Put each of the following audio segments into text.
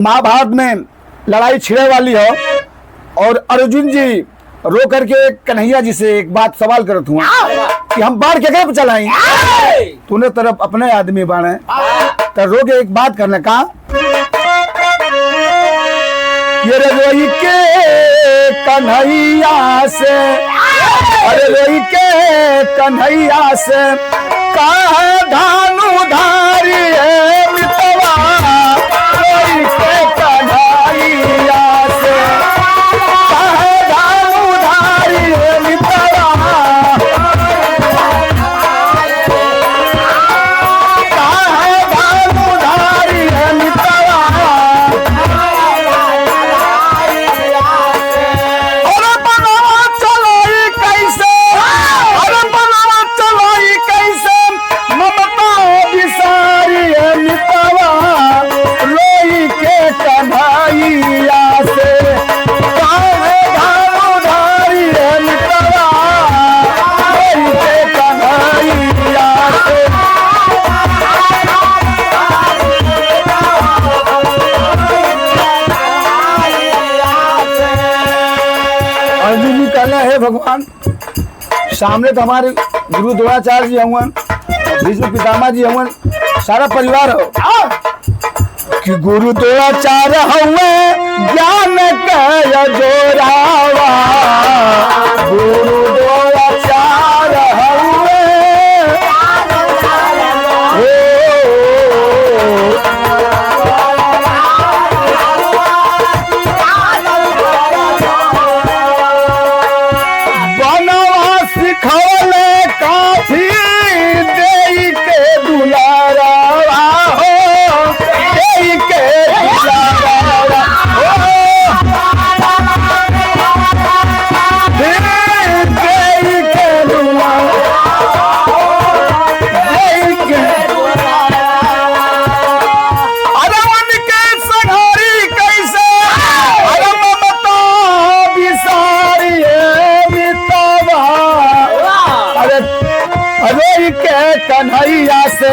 महाभारत में लड़ाई छिड़े वाली हो और अर्जुन जी रो करके कन्हैया जी से एक बात सवाल करत हुआ कि हम बाढ़ के पे चलाई तूने तरफ अपने आदमी बाणे तो रो के एक बात करने का ये रोई के कन्हैया से अरे रोई के कन्हैया से कहा धानु धारी है मितवा रोई के कन्हैया से कहा धानु धारी है मितवा कहा धानु धारी है मितवा है भगवान सामने तो हमारे गुरु द्रोणाचार्य जी हवन, भीष्म पितामह जी हवन, सारा परिवार हो कि गुरु द्रोणाचार्य हुए ज्ञान का जोरावा गुरु द्रोणाचार्य हुए कन्हैया से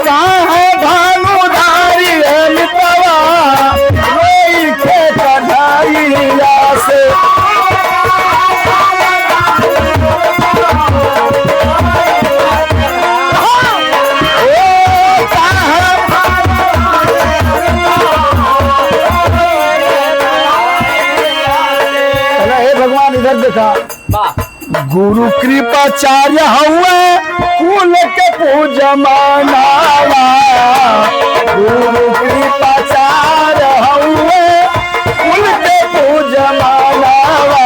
कहाँ भानु धारी है मितवा रोई के कन्हैया से हे भगवान इधर देखा गुरु कृपाचार्य हुए कुल के पूजा मनावा गुरु कृपाचार्य हुए कुल के पूजा मनावा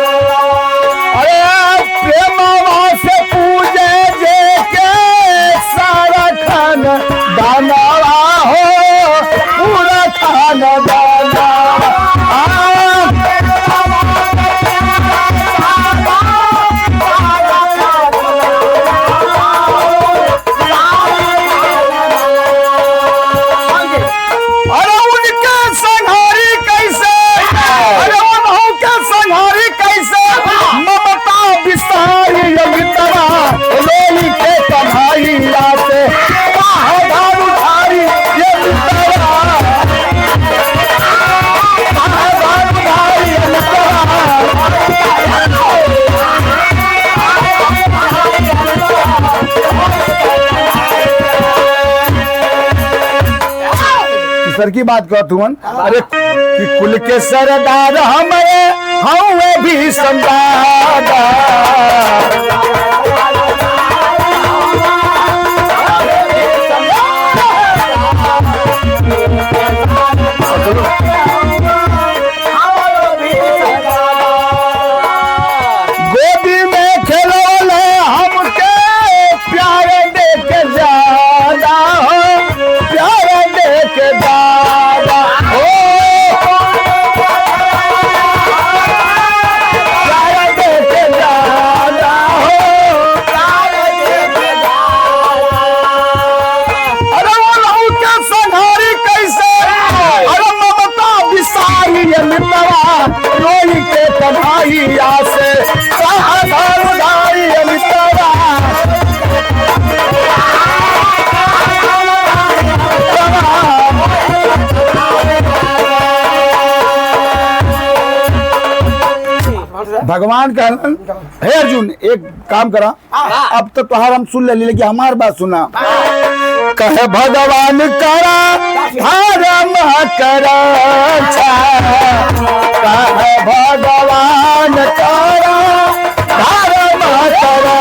अरे प्रेमवा से पूजे जे के सारा खान दानवा हो पूरा खान दाना सर की बात कर तुमन अरे कि कुल के सरदार हमारे हुए भी संदादा गोदी में खेलोले हमके प्यार दे के ज्यादा हो प्यार दे के ज्यादा हो प्यार दे के ज्यादा हो भगवान कहलन, हे अर्जुन एक काम करा, अब तो तुहार हम सुन ले, लेकिन हमार बात सुना। कहे भगवान करा धर्म करा, कहे भगवान करा धर्म करा,